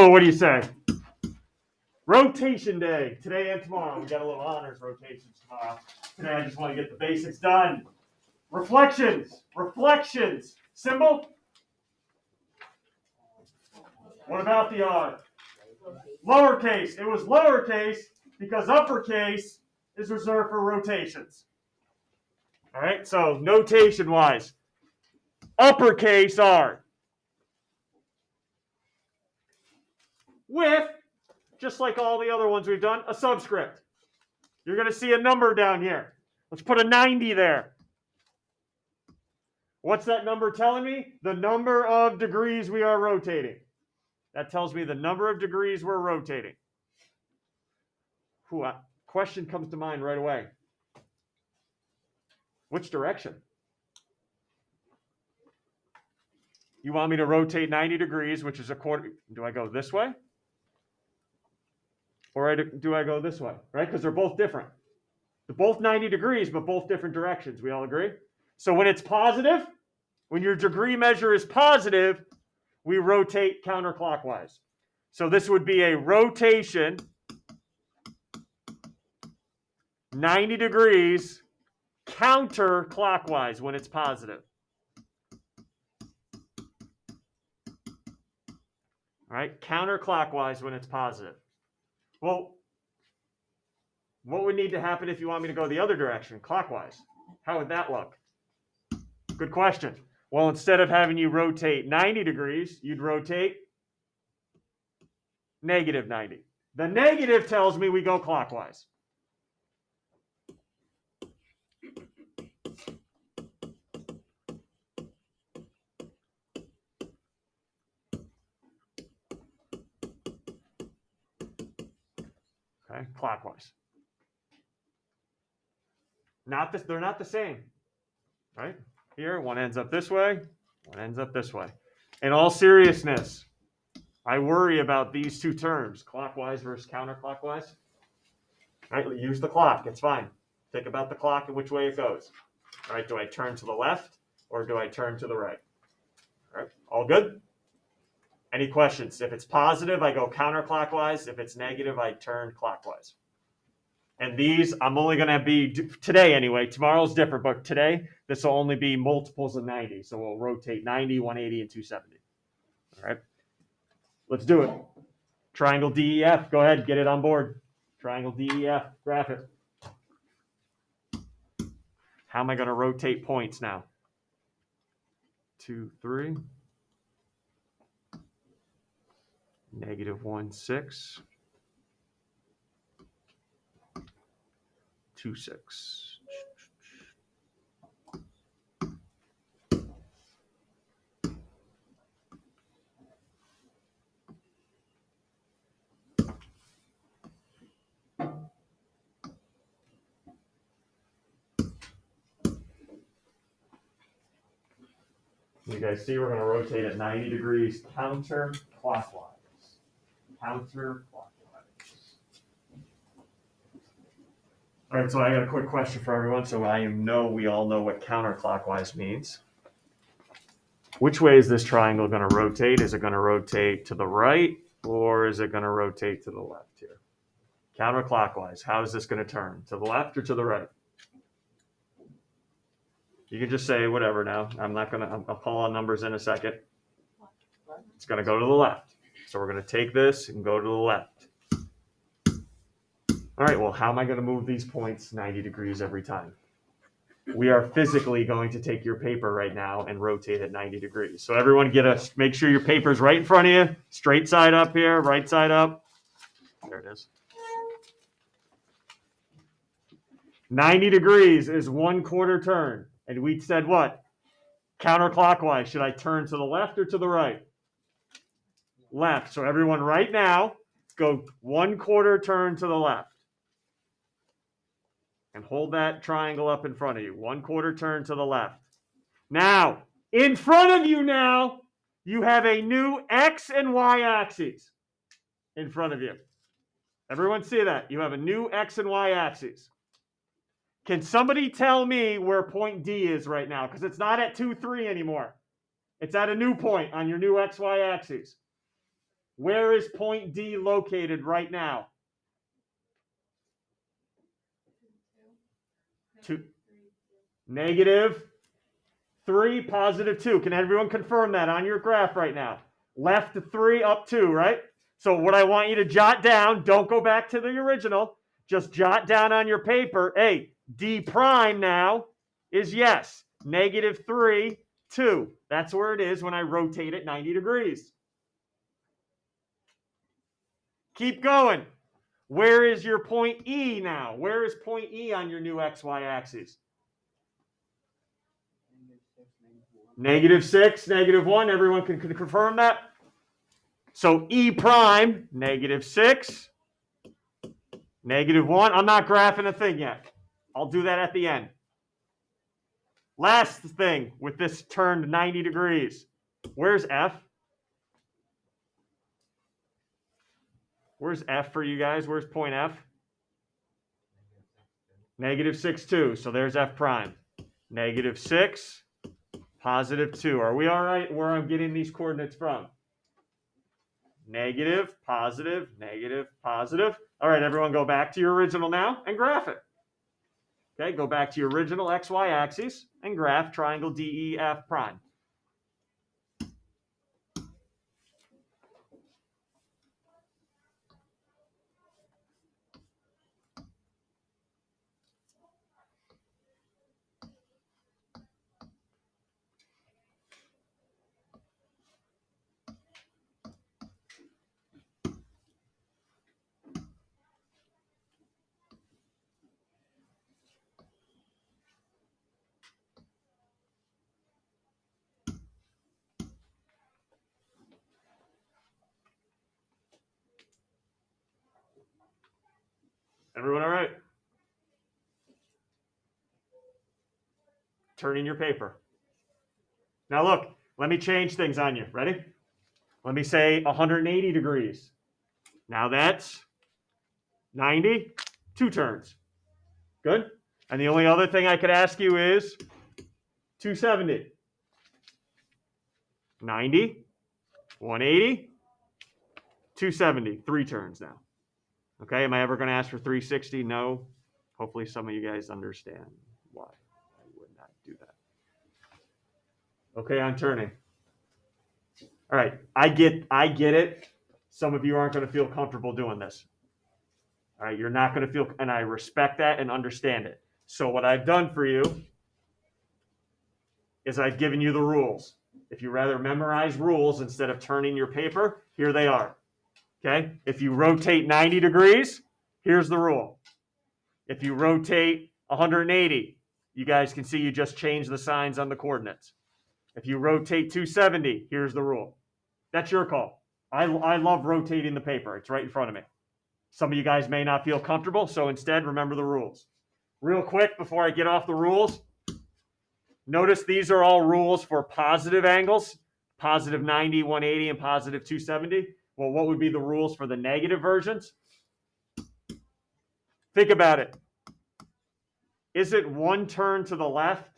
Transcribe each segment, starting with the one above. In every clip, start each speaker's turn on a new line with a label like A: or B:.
A: Oh, what do you say? Rotation day, today and tomorrow. We got a little honors rotations tomorrow. Today I just want to get the basics done. Reflections. Symbol? What about the R? Lowercase. It was lowercase because uppercase is reserved for rotations. All right, so notation-wise, uppercase R. With, just like all the other ones we've done, a subscript. You're going to see a number down here. Let's put a 90 there. What's that number telling me? The number of degrees we are rotating. That tells me the number of degrees we're rotating. Question comes to mind right away. Which direction? You want me to rotate 90 degrees, which is a quarter. Do I go this way? Or do I go this way? Right? Because they're both different. They're both 90 degrees, but both different directions. We all agree? So when it's positive, when your degree measure is positive, we rotate counterclockwise. So this would be a rotation 90 degrees counterclockwise when it's positive. All right, counterclockwise when it's positive. Well, what would need to happen if you want me to go the other direction, clockwise? How would that look? Good question. Well, instead of having you rotate 90 degrees, you'd rotate negative 90. The negative tells me we go clockwise. Okay, clockwise. They're not the same, right? Here, one ends up this way, one ends up this way. In all seriousness, I worry about these two terms, clockwise versus counterclockwise. All right, use the clock, it's fine. Think about the clock and which way it goes. All right, do I turn to the left or do I turn to the right? All right, all good? Any questions? If it's positive, I go counterclockwise. If it's negative, I turn clockwise. And these, I'm only going to be, today anyway, tomorrow's different, but today, this will only be multiples of 90. So we'll rotate 90, 180, and 270. All right, let's do it. Triangle DEF, go ahead, get it on board. Triangle DEF, graph it. How am I going to rotate points now? 2, 3. Negative 1, 6. 2, 6. You guys see we're going to rotate at 90 degrees counterclockwise. Counterclockwise. All right, so I got a quick question for everyone. So we all know what counterclockwise means. Which way is this triangle going to rotate? Is it going to rotate to the right or is it going to rotate to the left here? Counterclockwise. How is this going to turn? To the left or to the right? You can just say whatever now. I'll call on numbers in a second. It's going to go to the left. So we're going to take this and go to the left. All right, well, how am I going to move these points 90 degrees every time? We are physically going to take your paper right now and rotate it 90 degrees. So everyone make sure your paper's right in front of you. Straight side up here, right side up. There it is. 90 degrees is 1/4 turn. And we said what? Counterclockwise. Should I turn to the left or to the right? Left. So everyone right now, go 1/4 turn to the left. And hold that triangle up in front of you. 1/4 turn to the left. Now, in front of you now, you have a new X and Y axes in front of you. Everyone see that? You have a new X and Y axes. Can somebody tell me where point D is right now? Because it's not at 2, 3 anymore. It's at a new point on your new XY axes. Where is point D located right now? 2. Negative 3, positive 2. Can everyone confirm that on your graph right now? Left 3, up 2, right? So what I want you to jot down, don't go back to the original, just jot down on your paper, hey, D prime now is yes, negative 3, 2. That's where it is when I rotate it 90 degrees. Keep going. Where is your point E now? Where is point E on your new XY axis? Negative 6, negative 1. Everyone can confirm that? So E prime, negative 6, negative 1. I'm not graphing a thing yet. I'll do that at the end. Last thing with this turned 90 degrees. Where's F? Where's F for you guys? Where's point F? Negative 6, 2. So there's F prime. Negative 6, positive 2. Are we all right where I'm getting these coordinates from? Negative, positive, negative, positive. All right, everyone go back to your original now and graph it. Okay, go back to your original XY axis and graph triangle DEF prime. Everyone all right? Turn in your paper. Now look, let me change things on you. Ready? Let me say 180 degrees. Now that's 90, 2 turns. Good? And the only other thing I could ask you is 270. 90, 180, 270, 3 turns now. Okay, am I ever going to ask for 360? No. Hopefully some of you guys understand why I would not do that. Okay, I'm turning. All right, I get it. Some of you aren't going to feel comfortable doing this. All right, you're not going to feel, and I respect that and understand it. So what I've done for you is I've given you the rules. If you rather memorize rules instead of turning your paper, here they are. Okay, if you rotate 90 degrees, here's the rule. If you rotate 180, you guys can see you just changed the signs on the coordinates. If you rotate 270, here's the rule. That's your call. I love rotating the paper. It's right in front of me. Some of you guys may not feel comfortable, so instead, remember the rules. Real quick, before I get off the rules, notice these are all rules for positive angles, positive 90, 180, and positive 270. Well, what would be the rules for the negative versions? Think about it. Is it 1 turn to the left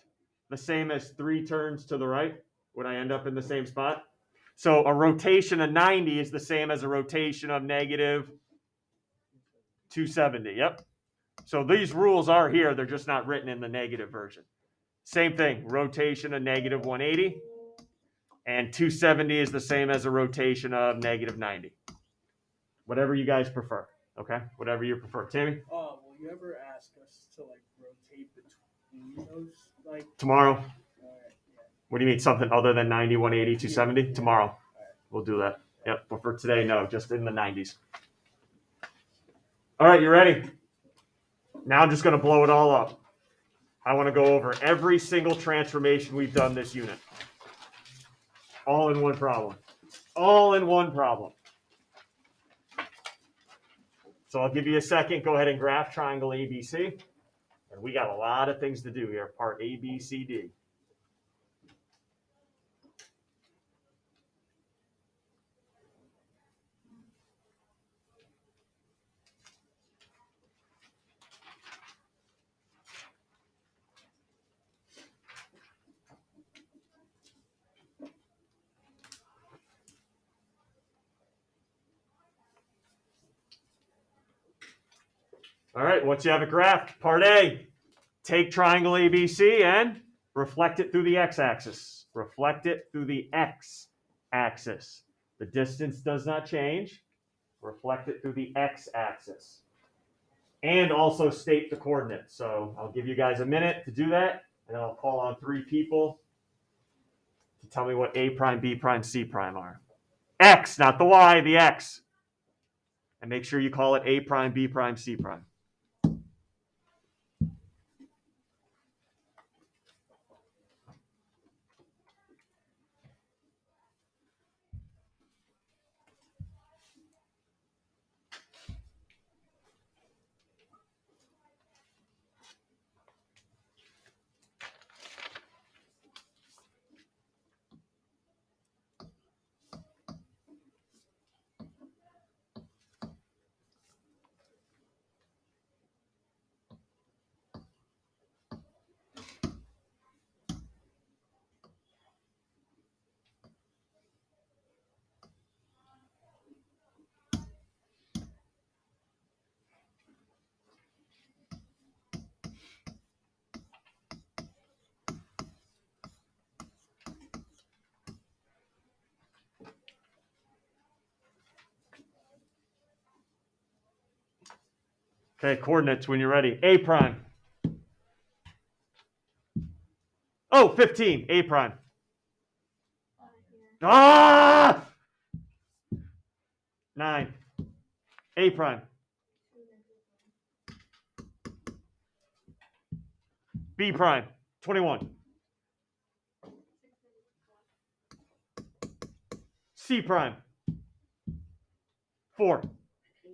A: the same as 3 turns to the right? Would I end up in the same spot? So a rotation of 90 is the same as a rotation of negative 270. Yep. So these rules are here. They're just not written in the negative version. Same thing. Rotation of negative 180. And 270 is the same as a rotation of negative 90. Whatever you guys prefer. Okay? Whatever you prefer. Tammy?
B: Will you ever ask us to rotate between those
A: tomorrow?
B: Right, yeah.
A: What do you mean? Something other than 90, 180, 270?
B: Yeah.
A: Tomorrow.
B: Right.
A: We'll do that. Yep. But for today, no. Just in the 90s. All right, you ready? Now I'm just going to blow it all up. I want to go over every single transformation we've done this unit. All in one problem. All in one problem. So I'll give you a second. Go ahead and graph triangle ABC. And we got a lot of things to do here. Part A, B, C, D. All right, once you have it graphed, part A, take triangle ABC and reflect it through the x-axis. Reflect it through the x-axis. The distance does not change. Reflect it through the x-axis. And also state the coordinates. So I'll give you guys a minute to do that, and then I'll call on 3 people to tell me what A prime, B prime, C prime are. X, not the Y, the X. And make sure you call it A prime, B prime, C prime. Okay, coordinates when you're ready. A prime. Oh, 15. A prime. Ah! 9. A prime. B prime. 21. C prime. 4. You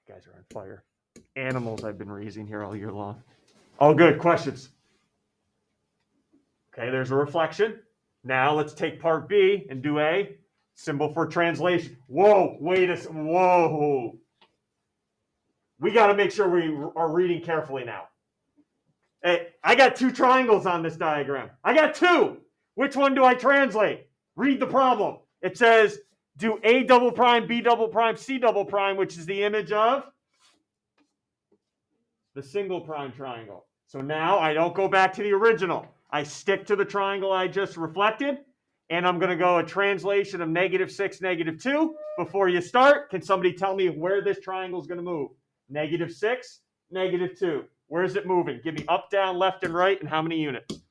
A: guys are on fire. Animals I've been raising here all year long. All good. Questions? Okay, there's a reflection. Now let's take part B and do A. Symbol for translation. Whoa, wait a second. Whoa. We got to make sure we are reading carefully now. Hey, I got 2 triangles on this diagram. I got 2. Which one do I translate? Read the problem. It says do A double prime, B double prime, C double prime, which is the image of the single prime triangle. So now I don't go back to the original. I stick to the triangle I just reflected, and I'm going to go a translation of -6, -2. Before you start, can somebody tell me where this triangle is going to move? -6, -2. Where is it moving? Give me up, down, left, and right, and how many units?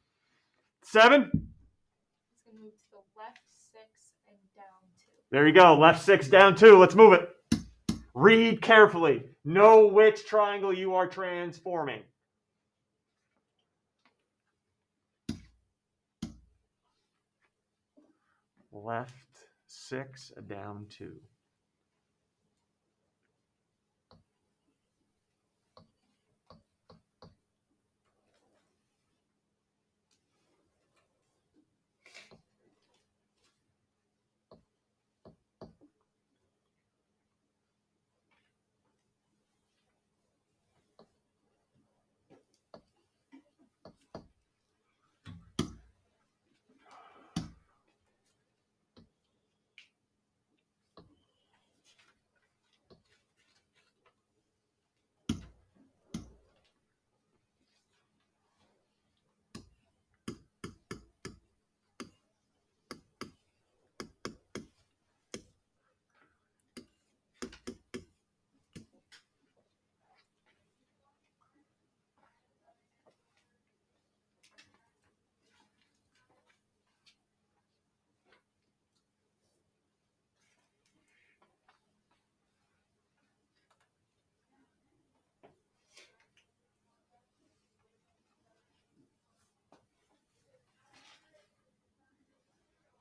A: 7?
C: It's going to move to the left 6 and down 2.
A: There you go. Left 6, down 2. Let's move it. Read carefully. Know which triangle you are transforming. Left 6, down 2.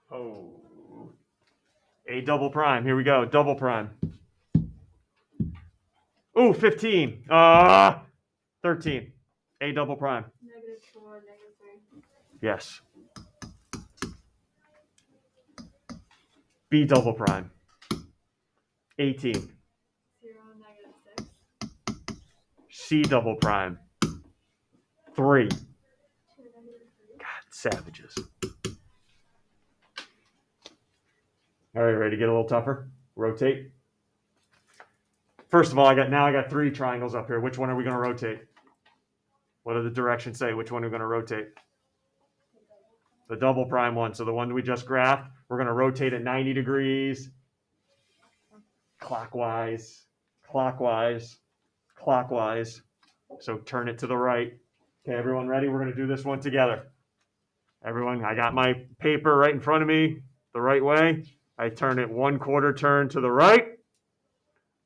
A: Oh. A double prime. Here we go. Double prime. Ooh, 15. 13. A double prime.
C: -4, -3.
A: Yes. B double prime. 18.
C: 0, -6.
A: C double prime. 3.
C: 2, -3.
A: God, savages. All right, ready to get a little tougher? Rotate. First of all, I got 3 triangles up here. Which one are we going to rotate? What do the directions say? Which one are we going to rotate? The double prime one. So the one we just graphed, we're going to rotate it 90 degrees, clockwise, clockwise, clockwise. So turn it to the right. Okay, everyone ready? We're going to do this one together. Everyone, I got my paper right in front of me the right way. I turn it 1/4 turn to the right.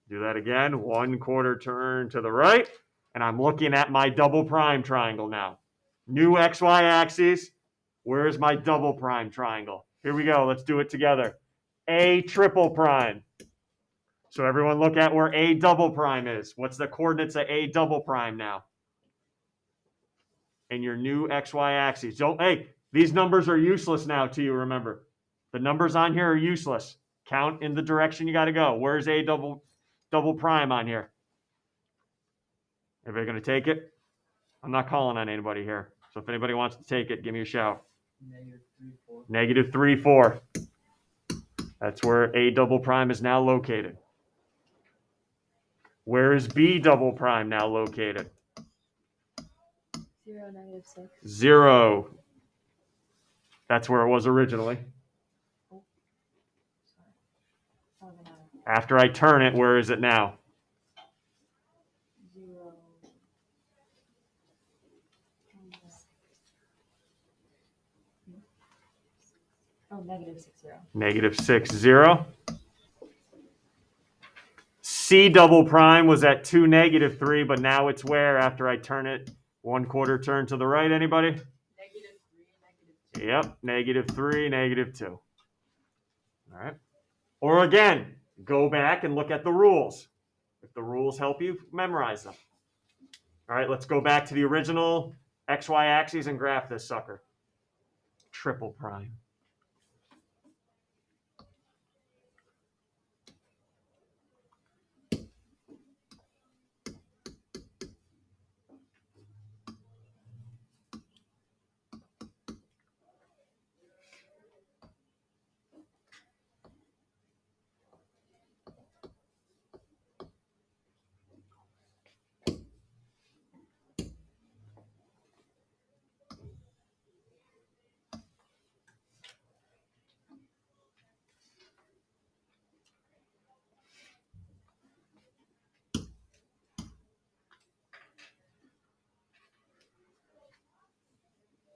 A: Do that again, 1/4 turn to the right. And I'm looking at my double prime triangle now. New XY axis. Where's my double prime triangle? Here we go. Let's do it together. A triple prime. So everyone look at where A double prime is. What's the coordinates of A double prime now? And your new XY axis. Hey, these numbers are useless now to you, remember. The numbers on here are useless. Count in the direction you got to go. Where's A double prime on here? Everybody going to take it? I'm not calling on anybody here. So if anybody wants to take it, give me a shout.
B: -3, 4.
A: -3, 4. That's where A double prime is now located. Where is B double prime now located?
C: 0, -6.
A: 0. That's where it was originally.
C: Oh, no.
A: After I turn it, where is it now?
C: 0. Oh, -6, 0.
A: -6, 0. C double prime was at 2, -3, but now it's where after I turn it 1/4 turn to the right? Anybody?
C: -3, -2.
A: Yep, -3, -2. All right. Or again, go back and look at the rules. If the rules help you, memorize them. All right, let's go back to the original XY axis and graph this sucker. Triple prime.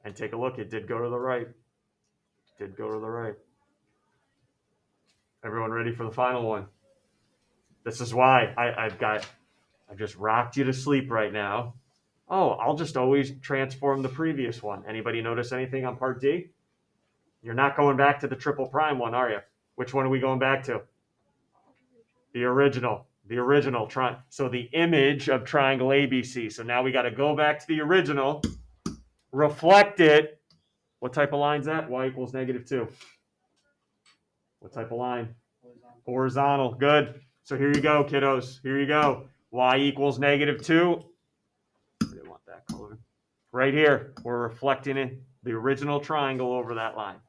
A: And take a look, it did go to the right. Did go to the right. Everyone ready for the final one? This is why I've just rocked you to sleep right now. Oh, I'll just always transform the previous one. Anybody notice anything on part D? You're not going back to the triple prime one, are you? Which one are we going back to? The original. The original. So the image of triangle ABC. So now we got to go back to the original, reflect it. What type of line is that? Y equals -2. What type of line? Horizontal. Good. So here you go, kiddos. Here you go. Y equals -2. I didn't want that color. Right here, we're reflecting it, the original triangle over that line.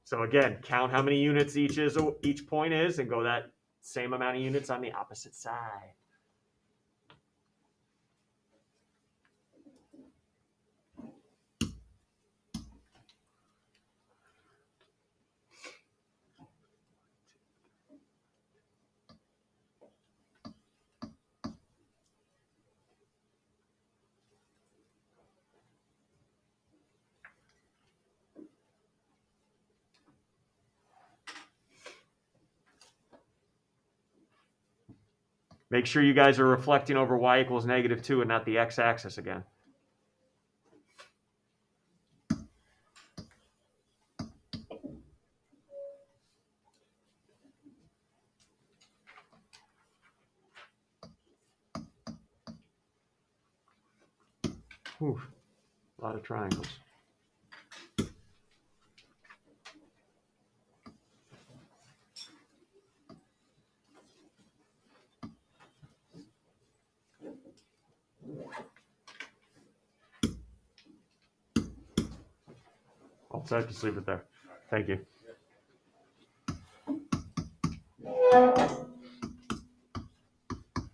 A: So again, count how many units each point is and go that same amount of units on the opposite side. Make sure you guys are reflecting over y equals -2 and not the x-axis again. Whew, a lot of triangles. All set, just leave it there. Thank you.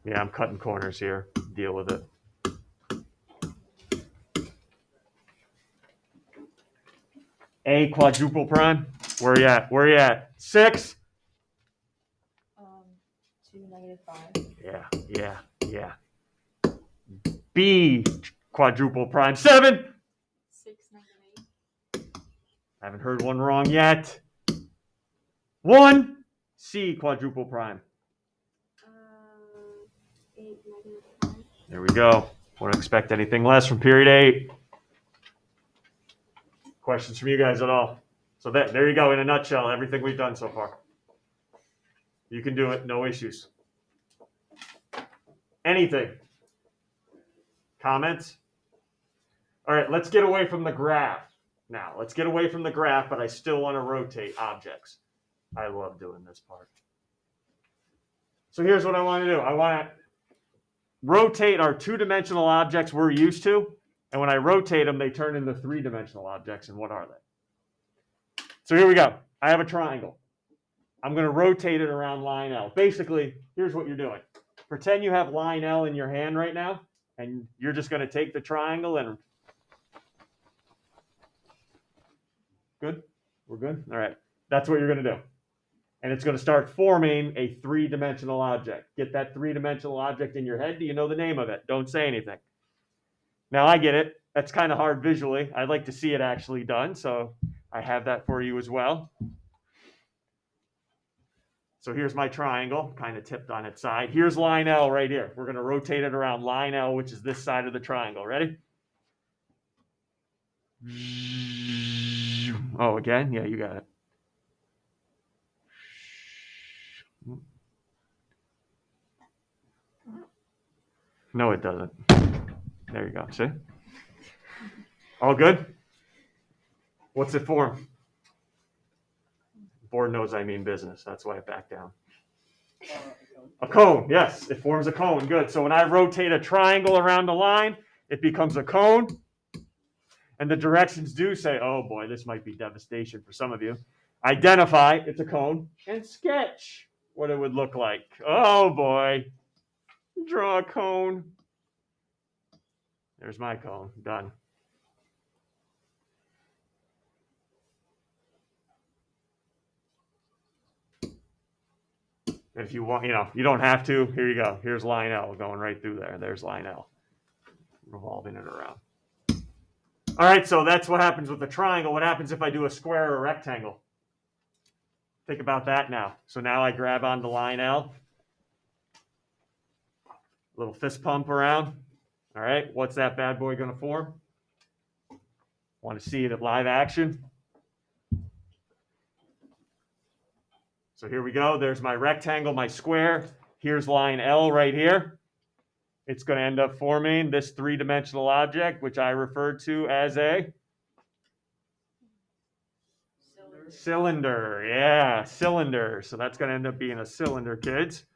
A: Yeah, I'm cutting corners here. Deal with it. A quadruple prime. Where you at? Where you at? 6?
D: 2, -5.
A: Yeah. B quadruple prime. 7.
C: 6, -8.
A: Haven't heard one wrong yet. 1. C quadruple prime.
C: 8, -5.
A: There we go. Wouldn't expect anything less from period 8. Questions from you guys at all? So there you go, in a nutshell, everything we've done so far. You can do it, no issues. Anything? Comments? All right, let's get away from the graph now. Let's get away from the graph, but I still want to rotate objects. I love doing this part. So here's what I want to do. I want to rotate our 2-dimensional objects we're used to, and when I rotate them, they turn into 3-dimensional objects, and what are they? So here we go. I have a triangle. I'm going to rotate it around line L. Basically, here's what you're doing. Pretend you have line L in your hand right now, and you're just going to take the triangle and... Good? We're good? All right. That's what you're going to do. And it's going to start forming a 3-dimensional object. Get that 3-dimensional object in your head. Do you know the name of it? Don't say anything. Now, I get it. That's kind of hard visually. I'd like to see it actually done, so I have that for you as well. So here's my triangle, kind of tipped on its side. Here's line L right here. We're going to rotate it around line L, which is this side of the triangle. Ready? Oh, again? Yeah, you got it. No, it doesn't. There you go. See? All good? What's it form? Board knows I mean business. That's why I back down. A cone. Yes, it forms a cone. Good. So when I rotate a triangle around a line, it becomes a cone. And the directions do say, oh boy, this might be devastation for some of you. Identify, it's a cone, and sketch what it would look like. Oh boy. Draw a cone. There's my cone. Done. If you want, you don't have to. Here you go. Here's line L going right through there. There's line L. Revolving it around. All right, so that's what happens with the triangle. What happens if I do a square or a rectangle? Think about that now. So now I grab onto line L. Little fist pump around. All right, what's that bad boy going to form? Want to see it at live action? So here we go. There's my rectangle, my square. Here's line L right here. It's going to end up forming this 3-dimensional object, which I referred to as a cylinder. Yeah, cylinder. So that's going to end up being a cylinder, kids.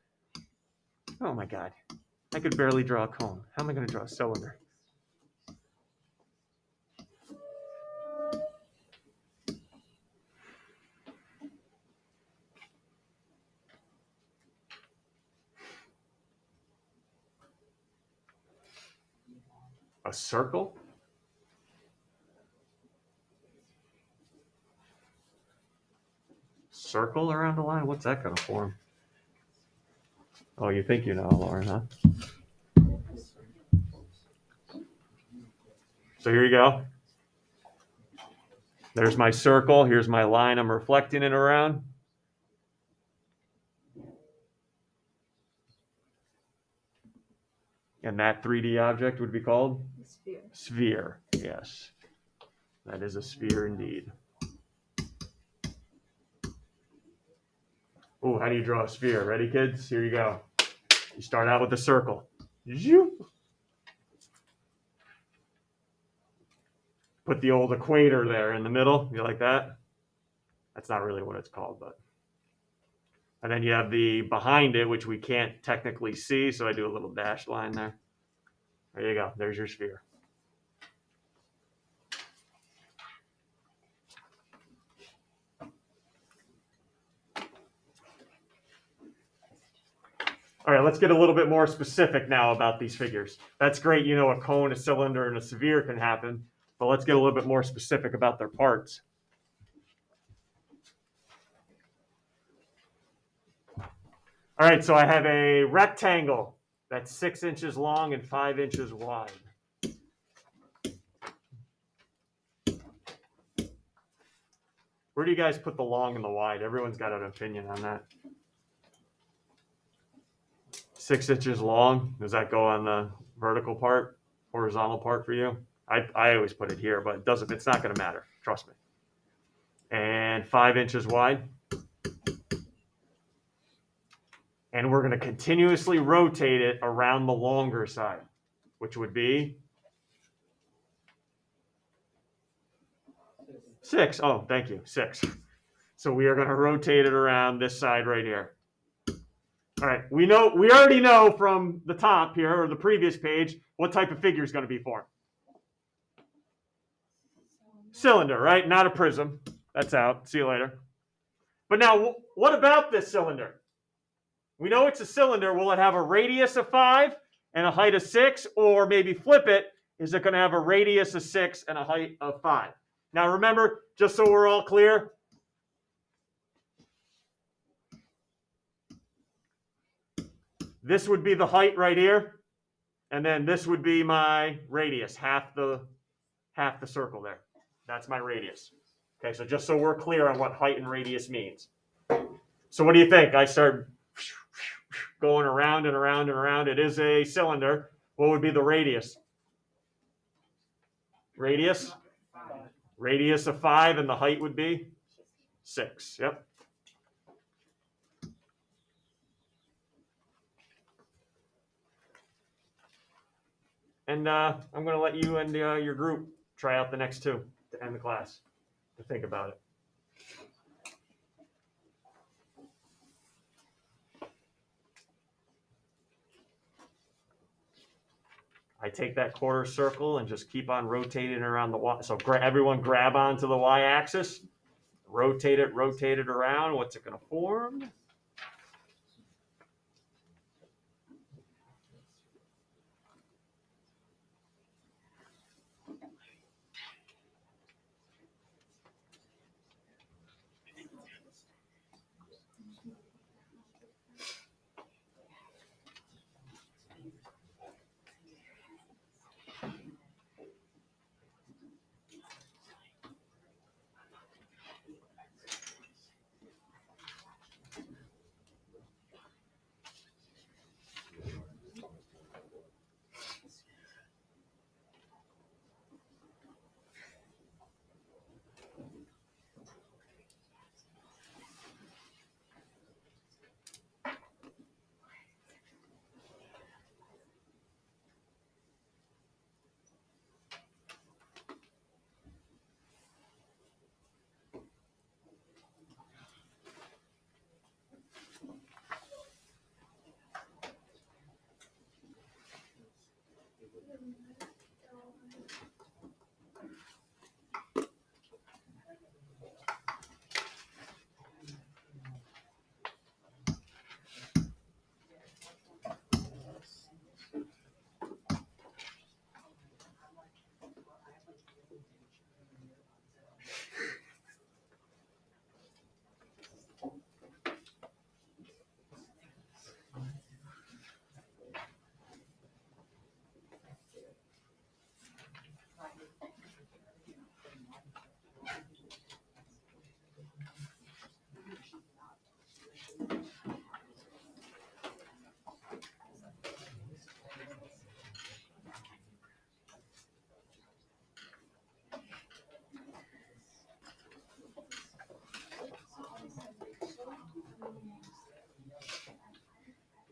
A: Oh my God. I could barely draw a cone. How am I going to draw a cylinder? A circle? Circle around a line? What's that going to form? Oh, you think you know, Lauren, huh? So here you go. There's my circle. Here's my line I'm reflecting it around. And that 3D object would be called?
D: Sphere.
A: Sphere, yes. That is a sphere indeed. Oh, how do you draw a sphere? Ready, kids? Here you go. You start out with a circle. Put the old equator there in the middle. You like that? That's not really what it's called, but. And then you have the behind it, which we can't technically see, so I do a little dashed line there. There you go. There's your sphere. All right, let's get a little bit more specific now about these figures. That's great, you know, a cone, a cylinder, and a sphere can happen, but let's get a little bit more specific about their parts. All right, so I have a rectangle that's 6 inches long and 5 inches wide. Where do you guys put the long and the wide? Everyone's got an opinion on that. 6 inches long, does that go on the vertical part, horizontal part for you? I always put it here, but it's not going to matter. Trust me. And 5 inches wide. And we're going to continuously rotate it around the longer side, which would be 6. Oh, thank you. 6. So we are going to rotate it around this side right here. All right. We already know from the top here or the previous page what type of figure is going to be formed. Cylinder, right? Not a prism. That's out. See you later. But now, what about this cylinder? We know it's a cylinder. Will it have a radius of 5 and a height of 6? Or maybe flip it, is it going to have a radius of 6 and a height of 5? Now remember, just so we're all clear, this would be the height right here. And then this would be my radius, half the circle there. That's my radius. Okay, so just so we're clear on what height and radius means. So what do you think? I start going around and around and around. It is a cylinder. What would be the radius? Radius? Radius of 5, and the height would be 6. Yep. And I'm going to let you and your group try out the next two to end the class, to think about it. I take that quarter circle and just keep on rotating around the y. So everyone grab onto the y-axis, rotate it around. What's it going to form?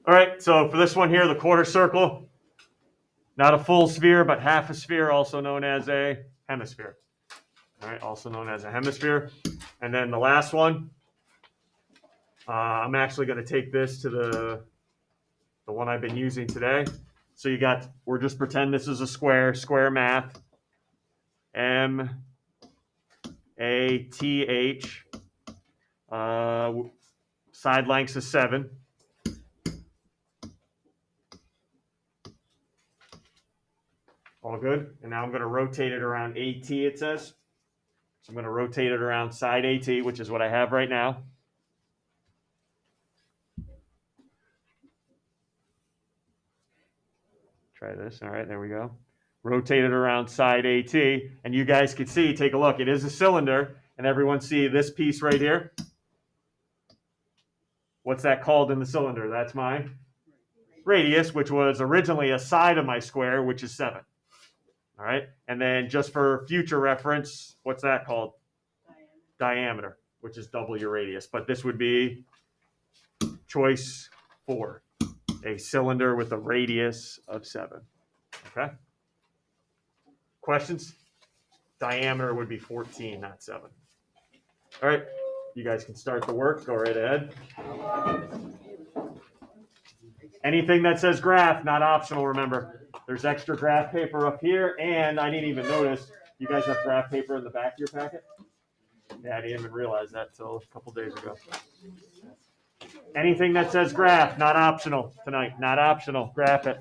A: All right, so for this one here, the quarter circle, not a full sphere, but half a sphere, also known as a hemisphere. All right, also known as a hemisphere. And then the last one, I'm actually going to take this to the one I've been using today. So we're just pretend this is a square math. MATH, side lengths is 7. All good? And now I'm going to rotate it around AT, it says. So I'm going to rotate it around side AT, which is what I have right now. Try this. All right, there we go. Rotate it around side AT, and you guys can see, take a look. It is a cylinder, and everyone see this piece right here? What's that called in the cylinder? That's my radius, which was originally a side of my square, which is 7. All right, and then just for future reference, what's that called? Diameter, which is double your radius. But this would be choice 4, a cylinder with a radius of 7. Okay. Questions? Diameter would be 14, not 7. All right, you guys can start the work. Go right ahead. Anything that says graph, not optional, remember. There's extra graph paper up here, and I didn't even notice, you guys have graph paper in the back of your packet? Yeah, I didn't even realize that till a couple days ago. Anything that says graph, not optional tonight, not optional, graph it.